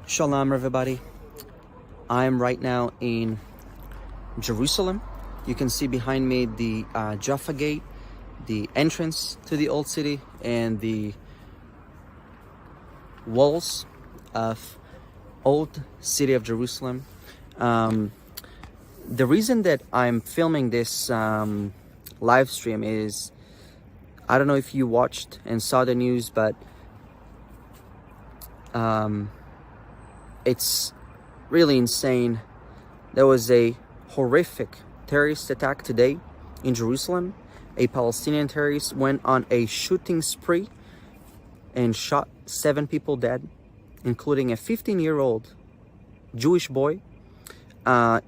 Shalom, everybody. I'm right now in Jerusalem. You can see behind me the Jaffa Gate, the entrance to the Old City, and the walls of Old City of Jerusalem. The reason that I'm filming this live stream is, I don't know if you watched and saw the news, but it's really insane. There was a horrific terrorist attack today in Jerusalem. A Palestinian terrorist went on a shooting spree and shot 7 people dead, including a 15-year-old Jewish boy.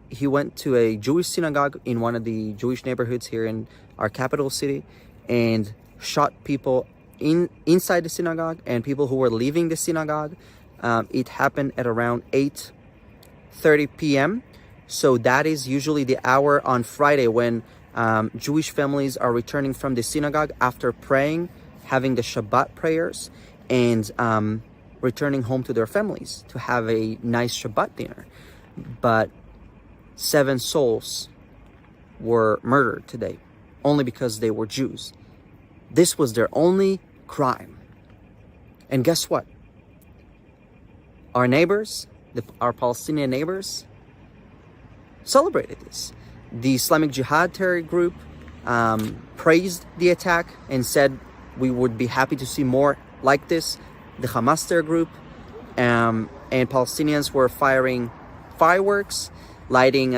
He went to a Jewish synagogue in one of the Jewish neighborhoods here in our capital city and shot people inside the synagogue and people who were leaving the synagogue. It happened at around 8:30 p.m. So that is usually the hour on Friday when Jewish families are returning from the synagogue after praying, having the Shabbat prayers, and returning home to their families to have a nice Shabbat dinner. But 7 souls were murdered today only because they were Jews. This was their only crime. And guess what? Our neighbors, our Palestinian neighbors, celebrated this. The Islamic Jihad terror group praised the attack and said we would be happy to see more like this. The Hamas terror group and Palestinians were firing fireworks, lighting,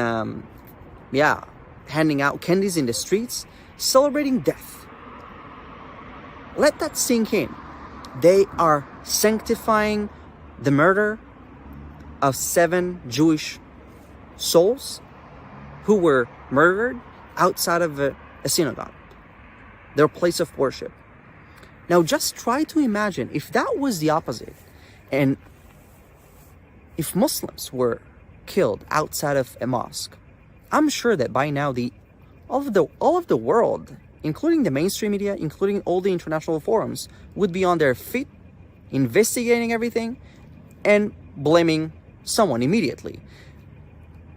handing out candies in the streets, celebrating death. Let that sink in. They are sanctifying the murder of 7 Jewish souls who were murdered outside of a synagogue, their place of worship. Now just try to imagine if that was the opposite, and if Muslims were killed outside of a mosque. I'm sure that by now all of the world, including the mainstream media, including all the international forums, would be on their feet, investigating everything and blaming someone immediately.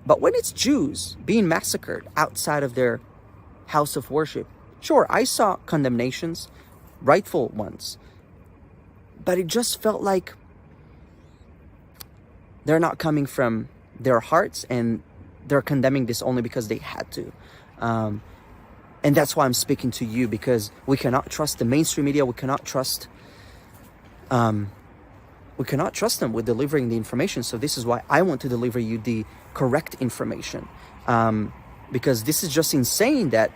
But when it's Jews being massacred outside of their house of worship, sure, I saw condemnations, rightful ones, but it just felt like they're not coming from their hearts and they're condemning this only because they had to. And that's why I'm speaking to you, because we cannot trust the mainstream media. We cannot trust them with delivering the information. So this is why I want to deliver you the correct information, because this is just insane that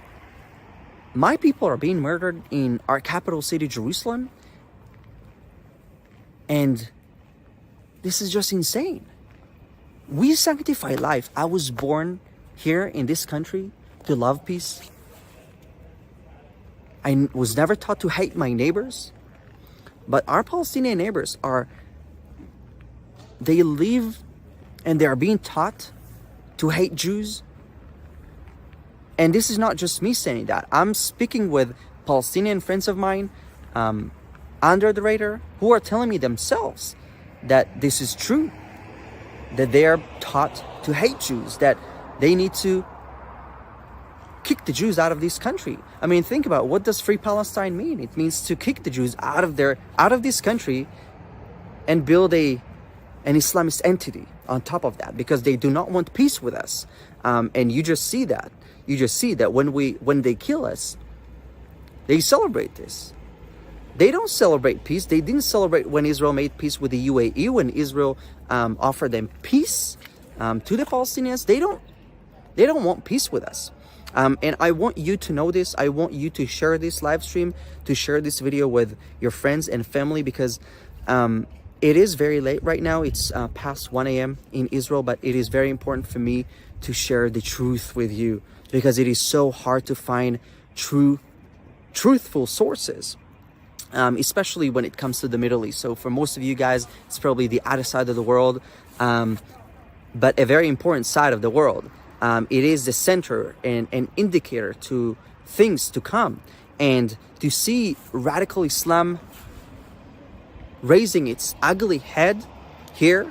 my people are being murdered in our capital city, Jerusalem, and this is just insane. We sanctify life. I was born here in this country to love peace. I was never taught to hate my neighbors, but our Palestinian neighbors they live and they are being taught to hate Jews. And this is not just me saying that. I'm speaking with Palestinian friends of mine under the radar who are telling me themselves that this is true, that they are taught to hate Jews, that they need to kick the Jews out of this country. I mean, think about, what does Free Palestine mean? It means to kick the Jews out of this country and build an Islamist entity on top of that, because they do not want peace with us. And you just see that. You just see that when they kill us, they celebrate this. They don't celebrate peace. They didn't celebrate when Israel made peace with the UAE, when Israel offered them peace to the Palestinians. They don't want peace with us. And I want you to know this. I want you to share this live stream, to share this video with your friends and family, because it is very late right now. It's past 1 a.m. in Israel, but it is very important for me to share the truth with you, because it is so hard to find truthful sources, especially when it comes to the Middle East. So for most of you guys, it's probably the other side of the world, but a very important side of the world. It is the center and an indicator to things to come. And to see radical Islam raising its ugly head here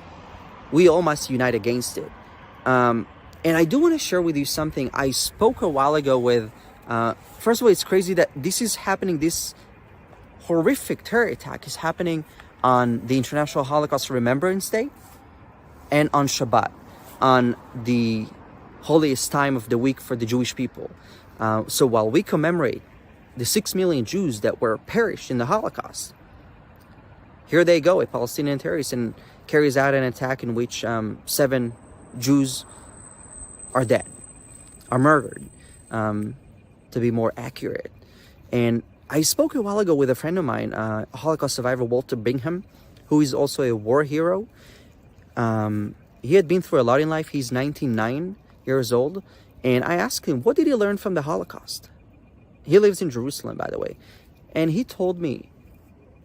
we all must unite against it. And I do want to share with you something. I spoke a while ago with, first of all, it's crazy that this is happening, this horrific terror attack is happening on the International Holocaust Remembrance Day and on Shabbat, on the holiest time of the week for the Jewish people. So while we commemorate the 6 million Jews that were perished in the Holocaust, here they go, a Palestinian terrorist, and carries out an attack in which 7 Jews are dead, are murdered, to be more accurate. And I spoke a while ago with a friend of mine, a Holocaust survivor, Walter Bingham, who is also a war hero. He had been through a lot in life. He's 99 years old. And I asked him, what did he learn from the Holocaust? He lives in Jerusalem, by the way. And he told me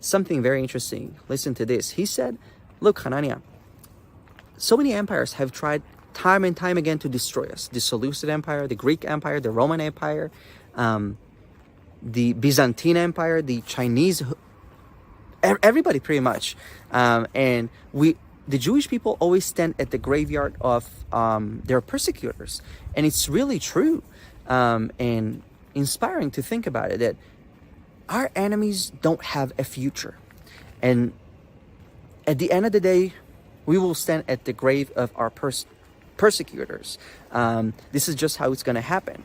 something very interesting. Listen to this. He said, look, Hanania, so many empires have tried time and time again to destroy us. The Seleucid Empire, the Greek Empire, the Roman Empire, the Byzantine Empire, the Chinese, everybody pretty much. And the Jewish people always stand at the graveyard of their persecutors. And it's really true and inspiring to think about it, that our enemies don't have a future. And at the end of the day, we will stand at the grave of our persecutors. This is just how it's going to happen.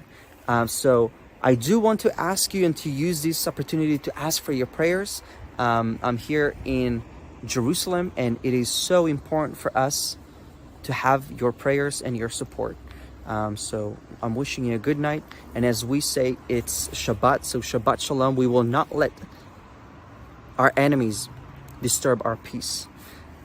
So I do want to ask you and to use this opportunity to ask for your prayers. I'm here in Jerusalem, and it is so important for us to have your prayers and your support. So I'm wishing you a good night. And as we say, it's Shabbat, so Shabbat Shalom. We will not let our enemies disturb our peace.